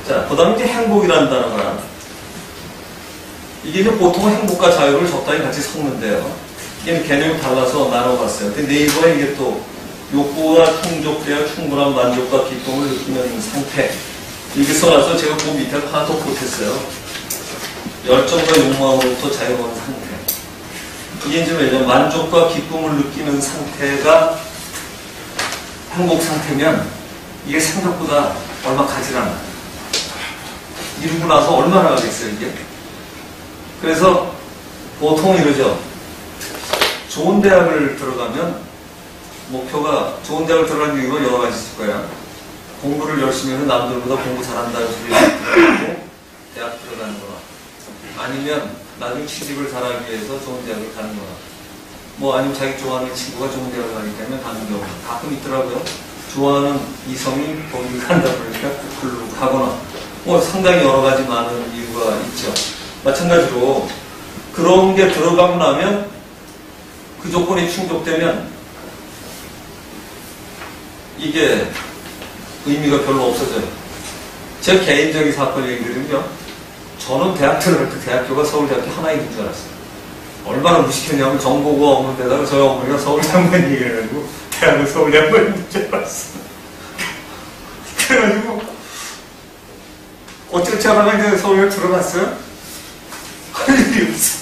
자, 그 다음에 이제 행복이라는 단어가, 이게 이제 보통 행복과 자유를 적당히 같이 섞는데요. 이게 개념이 달라서 나눠봤어요. 근데 네이버에 이게 또 욕구가 충족되어 충분한 만족과 기쁨을 느끼는 상태. 이렇게 써놔서 제가 그 밑에 하나 더 보탰어요. 열정과 욕망으로부터 자유로운 상태. 이게 이제 왜냐면 만족과 기쁨을 느끼는 상태가 행복 상태면 이게 생각보다 얼마 가지 않아. 이루고 나서 얼마나 가겠어요, 이게? 그래서 보통 이러죠. 좋은 대학을 들어가면 목표가, 좋은 대학을 들어가는 이유가 여러 가지 있을 거야. 공부를 열심히 해서 남들보다 공부 잘한다는 소리를 듣고 대학 들어가는 거나, 아니면 나중에 취직을 잘하기 위해서 좋은 대학을 가는 거나, 뭐 아니면 자기 좋아하는 친구가 좋은 대학을 가기 때문에 가는 경우 가끔 있더라고요. 좋아하는 이성이 거기 간다 그러니까 글로 가거나, 뭐 상당히 여러 가지 많은 이유가 있죠. 마찬가지로 그런 게 들어가고 나면 그 조건이 충족되면 이게 의미가 별로 없어져요. 제 개인적인 사건 얘기들은요, 저는 대학 들어갈 때 대학교가 서울대학교 하나인 줄 알았어요. 얼마나 무식했냐면 정보가 없는 데다가 저희 어머니가 서울대학만 얘기해가지고 대학을 서울대학만 줄 알았어요. 그래가지고 어떻게 하다가 이제 서울대 들어갔어요? 할 일이 없어.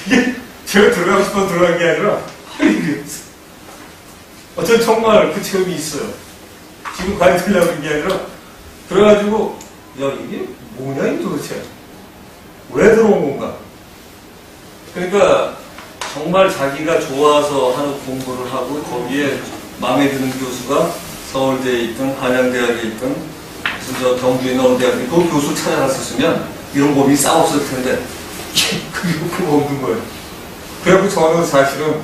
이게 제가 들어가고 싶어서 들어간 게 아니라 할 일이 없어. 어쩐 정말 그 체험이 있어요. 지금 과연 들려는 게 아니라 그래가지고 야 이게 뭐냐 이 도대체 왜 들어온 건가. 그러니까 정말 자기가 좋아서 하는 공부를 하고 거기에 마음에 드는 교수가 서울대에 있든 한양대학에 있든 저 경주에 있는 어느 대학에 그 교수 찾아갔었으면 이런 고민이 싹 없었을 텐데 그게 없는 거예요. 그래갖고 저는 사실은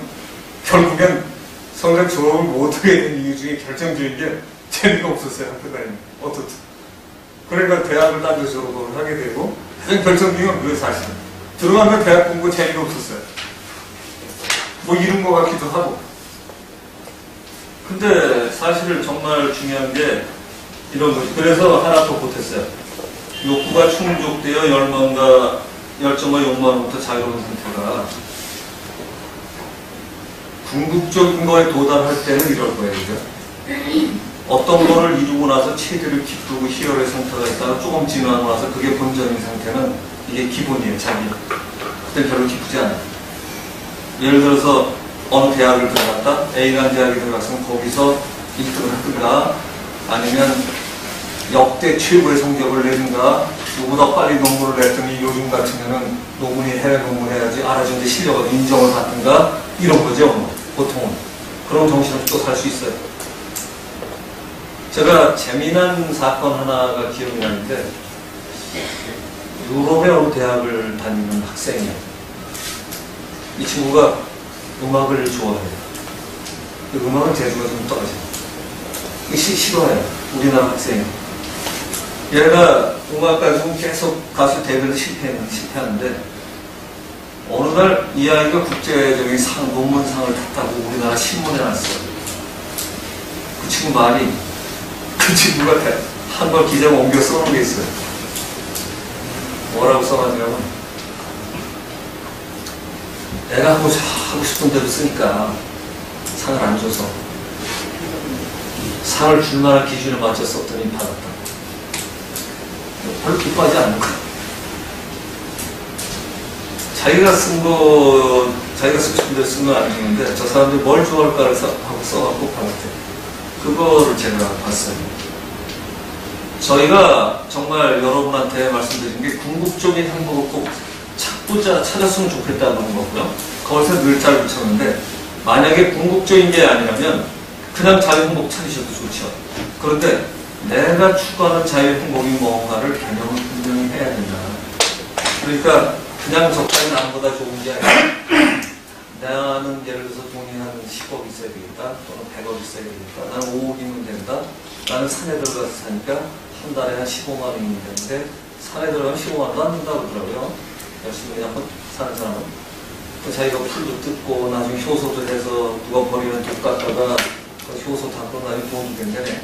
결국엔 서울대 졸업을 못하게 된 이유 중에 결정적인 게 재미가 없었어요. 학교 다니면 어떻든. 그러니까 대학을 딴 데서 졸업을 하게 되고 가장 결정적인 건 그게 사실은 들어가면 대학 공부 재미가 없었어요. 뭐 이런 거 같기도 하고. 근데 사실 정말 중요한 게 이런 거지. 그래서 하나 더 보탰어요. 욕구가 충족되어 열정과 욕망으로부터 자유로운 상태가 궁극적인 거에 도달할 때는 이럴 거예요. 그죠? 어떤 거를 이루고 나서 체질을 기쁘고 희열의 상태가 있다가 조금 지나고 나서 그게 본전인 상태는 이게 기본이에요. 자기. 그때 별로 기쁘지 않아요. 예를 들어서 어느 대학을 들어갔다. A라는 대학에 들어갔으면 거기서 1등을 하든가 아니면 역대 최고의 성적을 내든가 누구보다 빨리 논문을 냈더니 요즘 같으면은 논문이 해외 논문 해야지 알아주는데 실력을 인정을 받든가 이런 거죠. 보통은. 그런 정신을 또 살 수 있어요. 제가 재미난 사건 하나가 기억이 나는데 유럽의 어느 대학을 다니는 학생이에요. 이 친구가 음악을 좋아해요. 음악은 재주가 좀 떨어져요. 싫어해요. 우리나라 학생이. 얘가 음악 가지고 계속 가수 데뷔를 실패하는데 어느 날 이 아이가 국제적인 논문상을 탔다고 우리나라 신문에 났어요. 그 친구 말이 그 친구가 한 번 기자가 옮겨 써놓은 게 있어요. 뭐라고 써놨냐면 내가 하고 싶은 대로 쓰니까 상을 안 줘서 상을 줄 만한 기준을 맞춰 썼더니 받았다. 별로 기뻐하지 않는 거야. 자기가 쓰고 싶은 대로 쓴 건 안 주는데 저 사람들이 뭘 좋아할까를 하고 써갖고 받았대. 그거를 제가 봤어요. 저희가 정말 여러분한테 말씀드린 게 궁극적인 행복을 꼭 찾았으면 좋겠다는 거고요. 거기서 늘 잘 붙였는데 만약에 궁극적인 게 아니라면 그냥 자유 행복 찾으셔도 좋죠. 그런데 내가 추구하는 자유 행복이 뭔가를 개념을 분명히 해야 된다. 그러니까 그냥 적당히 남보다 좋은 게 아니라 나는 예를 들어서 돈이 한 10억 있어야 되겠다. 또는 100억 있어야 되겠다. 나는 5억이면 된다. 나는 산에 들어가서 사니까 한 달에 한 15만 원이면 되는데 산에 들어가면 15만 원도 안 된다고 그러더라고요. 열심히 한번 사는 사람은. 자기가 풀도 뜯고 나중에 효소도 해서 누가 버리는 독 갖다가 그 효소 담고 나중에 돈도 된다네.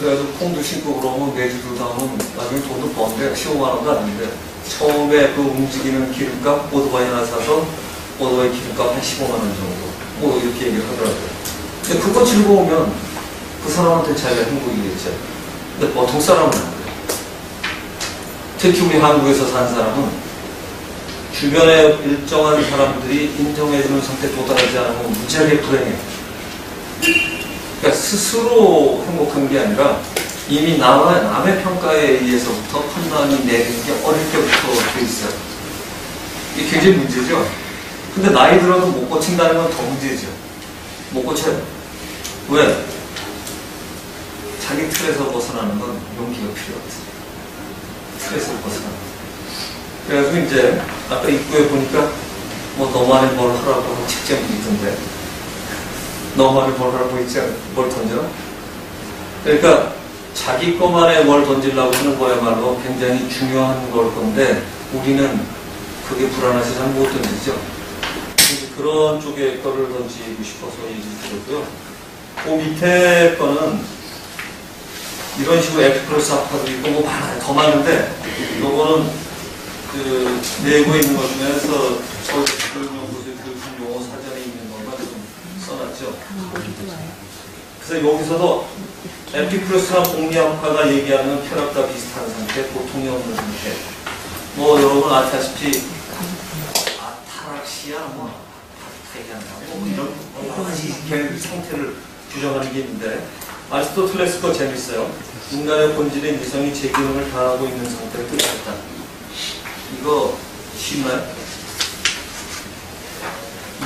그래가지고 콩도 신고 그러면 매주도 다음은 나중에 돈도 버는데 15만 원도 아닌데 처음에 그 움직이는 기름값 오토바이 하나 사서 오토바이 기름값 한 15만 원 정도 뭐 이렇게 얘기를 하더라고요. 근데 그거 즐거우면 그 사람한테 자기가 행복이겠죠. 근데 보통 사람은 안 그래요. 특히 우리 한국에서 산 사람은 주변에 일정한 사람들이 인정해주는 상태에 도달하지 않으면 무지하게 불행해요. 그러니까 스스로 행복한 게 아니라 이미 남의 평가에 의해서부터 판단이 내리는 게 어릴 때부터 돼 있어요. 이게 굉장히 문제죠. 근데 나이 들어도 못 고친다는 건 더 문제죠. 못 고쳐요. 왜? 자기 틀에서 벗어나는 건 용기가 필요하거든요. 틀에서 벗어나는 거. 그래가지고 이제 아까 입구에 보니까 뭐 너만의 뭘 하라고 하는 책점이 있던데 너만의 뭘 하라고 있지 뭘 던져라? 그러니까 자기 것만에 뭘 던지려고 하는 거야말로 굉장히 중요한 걸 건데 우리는 그게 불안해서 잘 못 던지죠. 그런 쪽의 거를 던지고 싶어서 얘기 드렸고요. 그 밑에 거는 이런 식으로 F+ 아파도 있고 뭐 많아요. 더 많은데 요거는 그 내고에 있는 것 중에서 서울교육연구소의 교육용 용어 사전에 있는 것만 좀 써놨죠. 그래서 여기서도 에피쿠로스나 공리학파가 얘기하는 쾌락과 비슷한 상태, 고통이 없는 상태. 뭐 여러분 아시다시피 아타락시아, 뭐 이런 여러 가지 상태를 규정하는 게 있는데 아리스토텔레스 거 재밌어요. 인간의 본질의 미성이 제 기능을 다하고 있는 상태를 뜻했다. 이거 쉽나요?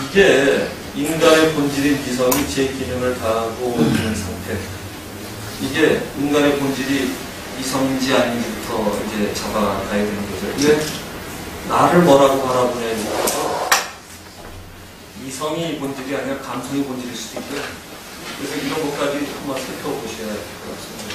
이게 인간의 본질의 미성이 제 기능을 다하고 있는 상태. 이게 인간의 본질이 이성인지 아닌지부터 이제 잡아가야 되는 거죠. 왜? 나를 뭐라고 바라보냐니까 이성이 본질이 아니라 감성이 본질일 수도 있고요. 그래서 이런 것까지 한번 살펴보셔야 될 것 같습니다.